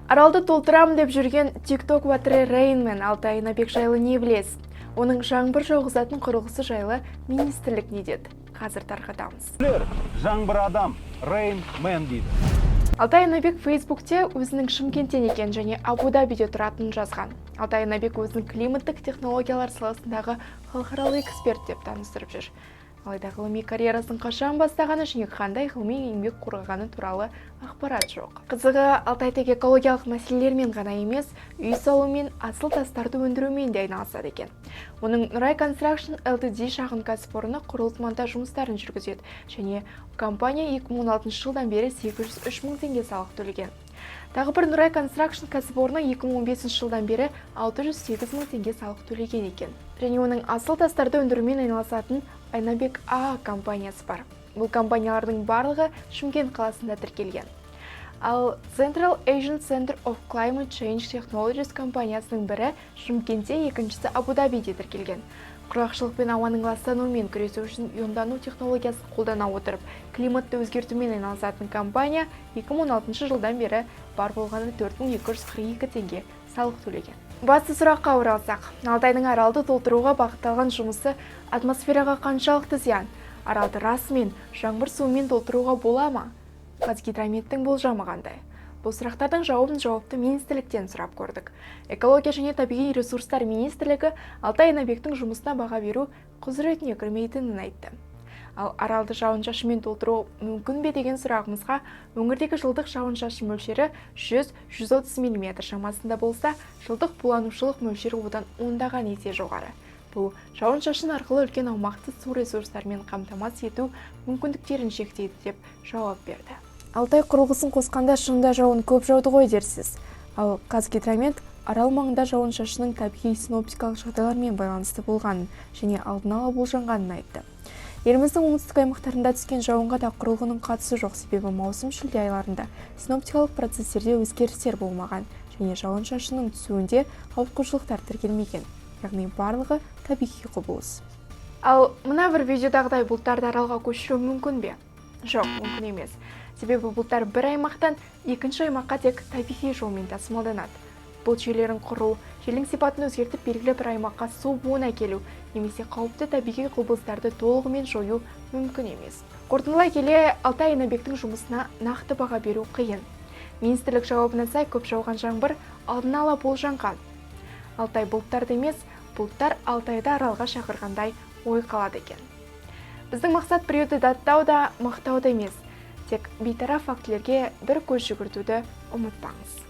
Аралды толтырам деп жүрген TikTok батыры Рейн мен Алтай Айнабек жайлы не білесіз? Оның жаңбыр жауғызатын құрылғысы жайлы министрлік не деді? Қазір тарқатамыз. Жаңбыр адам Рейн мен дейді. Алтай Айнабек Фейсбукте өзінің Шымкенттен екен және Абу-Дабиде тұратынын жазған. Алтай Айнабек өзінің климаттық технологиялар саласындағы халықаралық эксперт деп таныстырып жүр. Алайда ғылыми карьерасын қашан бастағаны және қандай ғылыми еңбек қорғағаны туралы ақпарат жоқ. Қызығы, Алтай тек экологиялық мәселелермен ғана емес, үй салу мен асыл тастарды өндірумен де айналысады екен. Оның Нұрай Construction Ltd шағын кәсіпорны құрылыс монтаж жұмыстарын жүргізеді және компания 2016 жылдан бері 803 мың теңге салық төлеген. Тағы бір Нұрай Construction кәсіпорны 2015 жылдан бері 608 мың теңге салық төлеген екен. Және оның асыл тастарды өндірумен айналысатын Айнабек А компаниясы бар. Бұл компаниялардың барлығы Шымкент қаласында тіркелген. Ал Central Asian Center of Climate Change Technologies компаниясының бірі Шымкентте, екіншісі Абу-Дабиде тіркелген. Құрғақшылық пен ауаның ластануымен күресу үшін иондану технологиясын қолдана отырып, климатты өзгертумен айналысатын компания 2016 жылдан бері бар болғаны 4242 теңге салық төлеген. Басты сұраққа оралсақ, Алтайдың аралды толтыруға бағытталған жұмысы атмосфераға қаншалықты зиян? Аралды расымен жаңбыр суымен толтыруға бола ма? Қазгидрометтің болжамы қандай? Бұл сұрақтардың жауабын жауапты министрліктен сұрап көрдік. Экология және табиғи ресурстар министрлігі Алтай Айнабектің жұмысына баға беру құзыретіне кірмейтінін айтты. Ал аралды жауын-шашынмен толтыру мүмкін бе деген сұрағымызға өңірдегі жылдық жауын-шашын мөлшері 100-130 мм шамасында болса, жылдық буланушылық мөлшері одан ондаған есе жоғары. Бұл жауын-шашын арқылы үлкен аумақты су ресурстарымен қамтамасыз ету мүмкіндіктерін шектейді деп жауап берді. Алтай құрылғысын қосқанда шынында жауын көп жауды ғой дерсіз. Ал Қазгидромет арал маңында жауын-шашынның табиғи синоптикалық жағдайлармен байланысты болғанын және алдын ала болжанғанын айтты. Еліміздің оңтүстік аймақтарында түскен жауынға да құрылғының қатысы жоқ, себебі маусым-шілде айларында синоптикалық процестерде өзгерістер болмаған және жауын-шашынның түсуінде ауытқушылықтар тіркелмеген, яғни барлығы табиғи құбылыс. Ал мына бір видеодағыдай бұлттарды аралға көшіру мүмкін бе? Жоқ, мүмкін емес. Себебі бұлттар бір аймақтан екінші аймаққа тек табиғи жолмен тасымалданады. Бұлт жүйелерін құру, желдің сипатын өзгертіп белгілі бір аймаққа су буын әкелу немесе қауіпті табиғи құбылыстарды толығымен жою мүмкін емес. Қорытындылай келе, Алтай Айнабектің жұмысына нақты баға беру қиын. Министрлік жауабына сай, көп жауған жаңбыр алдын ала болжанған. Алтай бұлттарды емес, бұлттар Алтайды аралға шақырғандай ой қалады екен. Біздің мақсат біреуді даттау да, мақтау да емес. Тек бейтарап фактілерге бір көз жүгіртуді ұмытпаңыз.